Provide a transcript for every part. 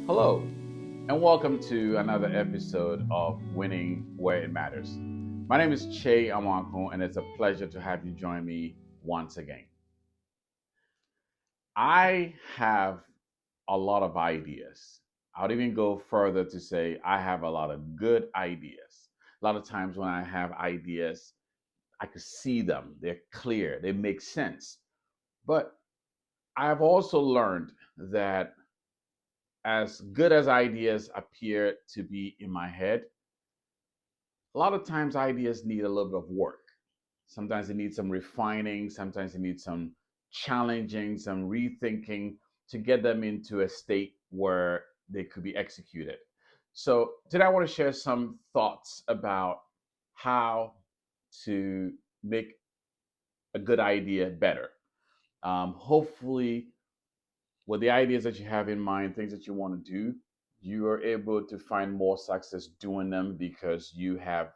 Hello, and welcome to another episode of Winning Where It Matters. My name is Kyei Amoako, and it's a pleasure to have you join me once again. I have a lot of ideas. I would even go further to say I have a lot of good ideas. A lot of times when I have ideas, I can see them, they're clear, they make sense. But I have also learned that as good as ideas appear to be in my head, a lot of times ideas need a little bit of work. Sometimes they need some refining, sometimes they need some challenging, some rethinking to get them into a state where they could be executed. So, today I want to share some thoughts about how to make a good idea better. Hopefully, with the ideas that you have in mind, things that you want to do, you are able to find more success doing them because you have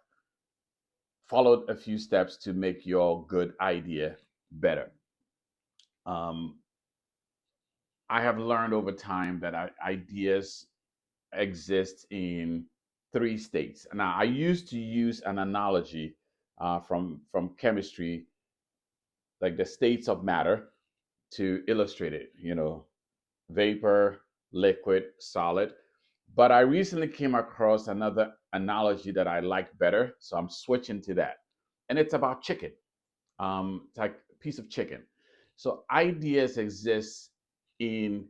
followed a few steps to make your good idea better. Um, I have learned over time that ideas exist in three states. Now, I used to use an analogy from chemistry, like the states of matter, to illustrate it. Vapor, liquid, solid. But I recently came across another analogy that I like better, so I'm switching to that, and it's about chicken. It's like a piece of chicken. So ideas exist in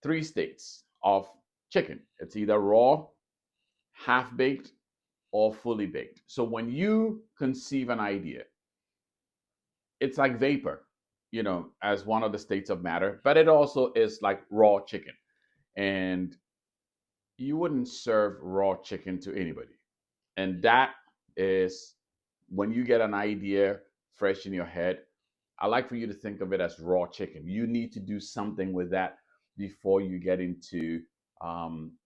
three states of chicken. It's either raw, half baked, or fully baked. So when you conceive an idea, it's like vapor, as one of the states of matter, but it also is like raw chicken. And you wouldn't serve raw chicken to anybody. And that is when you get an idea fresh in your head, I like for you to think of it as raw chicken. You need to do something with that before you get into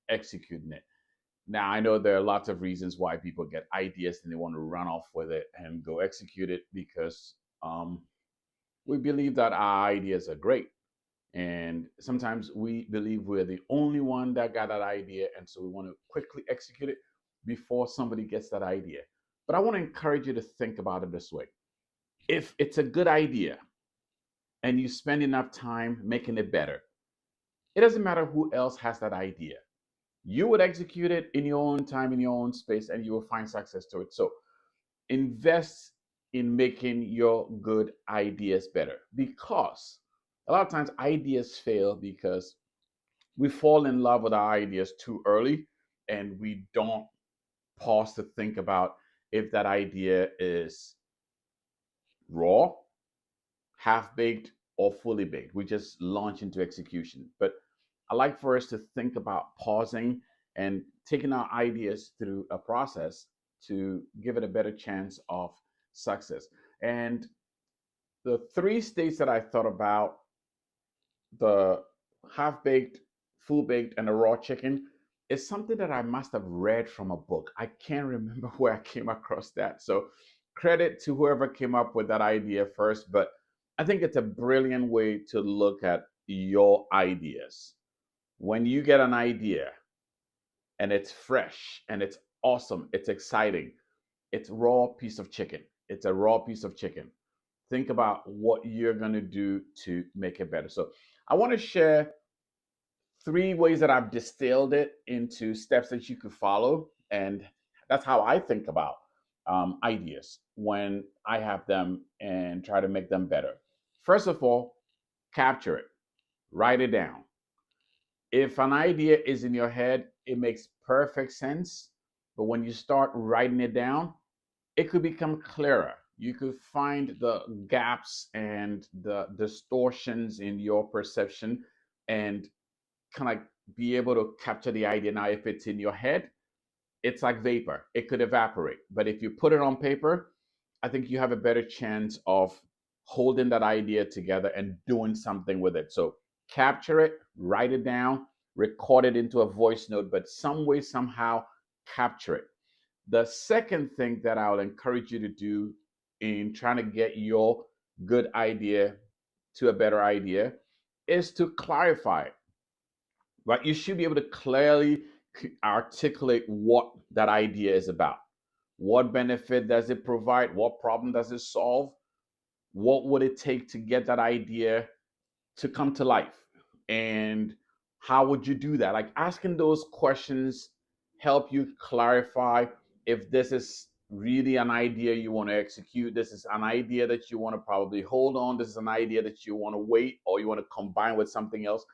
executing it. Now, I know there are lots of reasons why people get ideas and they want to run off with it and go execute it because we believe that our ideas are great. And sometimes we believe we're the only one that got that idea. And so we want to quickly execute it before somebody gets that idea. But I want to encourage you to think about it this way. If it's a good idea and you spend enough time making it better, it doesn't matter who else has that idea. You would execute it in your own time, in your own space, and you will find success to it. So invest in making your good ideas better because a lot of times ideas fail because we fall in love with our ideas too early and we don't pause to think about if that idea is raw, half baked, or fully baked. We just launch into execution. But I like for us to think about pausing and taking our ideas through a process to give it a better chance of success. And the three states that I thought about, the half baked, full baked, and the raw chicken, is something that I must have read from a book. I can't remember where I came across that. So credit to whoever came up with that idea first. But I think it's a brilliant way to look at your ideas. When you get an idea and it's fresh and it's awesome, it's exciting, it's raw piece of chicken. It's a raw piece of chicken. Think about what you're going to do to make it better. So I want to share three ways that I've distilled it into steps that you could follow. And that's how I think about ideas when I have them and try to make them better. First of all, capture it, write it down. If an idea is in your head, it makes perfect sense. But when you start writing it down, it could become clearer. You could find the gaps and the distortions in your perception and kind of be able to capture the idea. Now, if it's in your head, it's like vapor, it could evaporate. But if you put it on paper, I think you have a better chance of holding that idea together and doing something with it. So capture it, write it down, record it into a voice note, but some way, somehow capture it. The second thing that I'll encourage you to do in trying to get your good idea to a better idea is to clarify it. right? You should be able to clearly articulate what that idea is about. What benefit does it provide? What problem does it solve? What would it take to get that idea to come to life? And how would you do that? Like asking those questions help you clarify if this is really an idea you want to execute. This is an idea that you want to probably hold on. This is an idea that you want to wait or you want to combine with something else.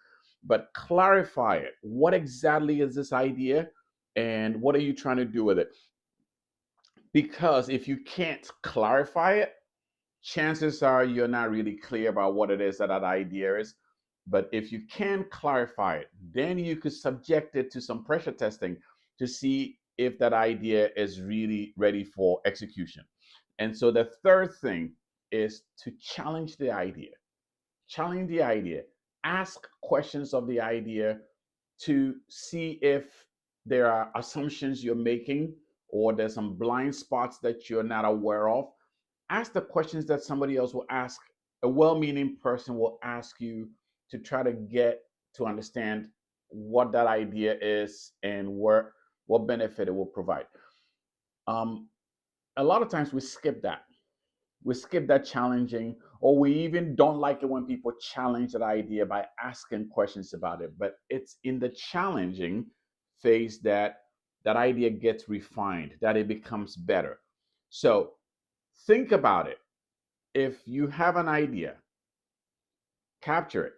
But clarify it. What exactly is this idea? And what are you trying to do with it? Because if you can't clarify it, chances are you're not really clear about what it is that that idea is. But if you can clarify it, then you could subject it to some pressure testing to see if that idea is really ready for execution. And so the third thing is to challenge the idea. Challenge the idea. Ask questions of the idea to see if there are assumptions you're making or there's some blind spots that you're not aware of. Ask the questions that somebody else will ask, a well-meaning person will ask you, to try to get to understand what that idea is and what benefit it will provide. um, a lot of times we skip that challenging, or we even don't like it when people challenge that idea by asking questions about it. But it's in the challenging phase that that idea gets refined, that it becomes better. So think about it. If you have an idea, capture it.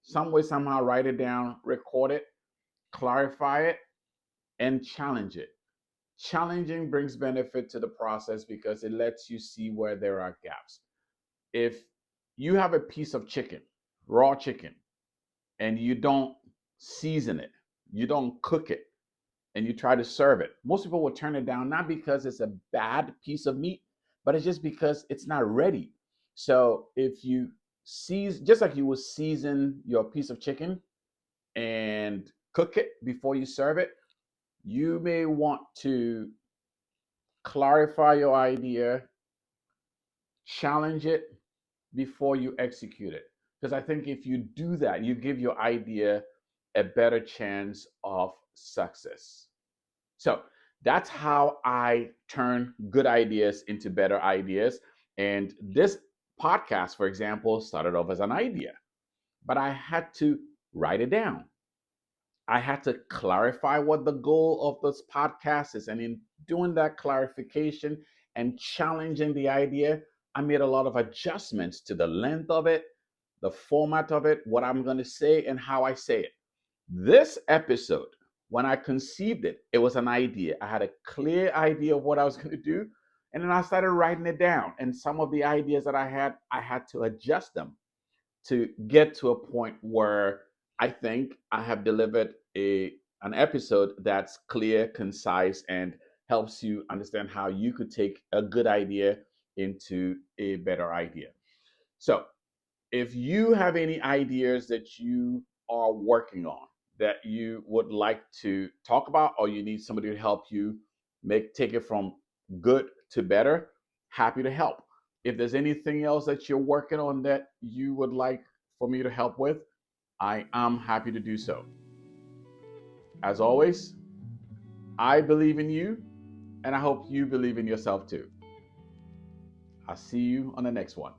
Some way, somehow, write it down, record it, clarify it, and challenge it. Challenging brings benefit to the process because it lets you see where there are gaps. If you have a piece of chicken, raw chicken, and you don't season it, you don't cook it, and you try to serve it, most people will turn it down, not because it's a bad piece of meat, but it's just because it's not ready. So if you season, just like you would season your piece of chicken and cook it before you serve it, you may want to clarify your idea, challenge it before you execute it. Because I think if you do that, you give your idea a better chance of success. So that's how I turn good ideas into better ideas. And this podcast, for example, started off as an idea, but I had to write it down. I had to clarify what the goal of this podcast is. And in doing that clarification and challenging the idea, I made a lot of adjustments to the length of it, the format of it, what I'm going to say, and how I say it. This episode, when I conceived it, it was an idea. I had a clear idea of what I was going to do. And then I started writing it down. And some of the ideas that I had to adjust them to get to a point where I think I have delivered a an episode that's clear, concise, and helps you understand how you could take a good idea into a better idea. So, if you have any ideas that you are working on that you would like to talk about, or you need somebody to help you take it from good to better, happy to help. If there's anything else that you're working on that you would like for me to help with, I am happy to do so. As always, I believe in you, and I hope you believe in yourself too. I'll see you on the next one.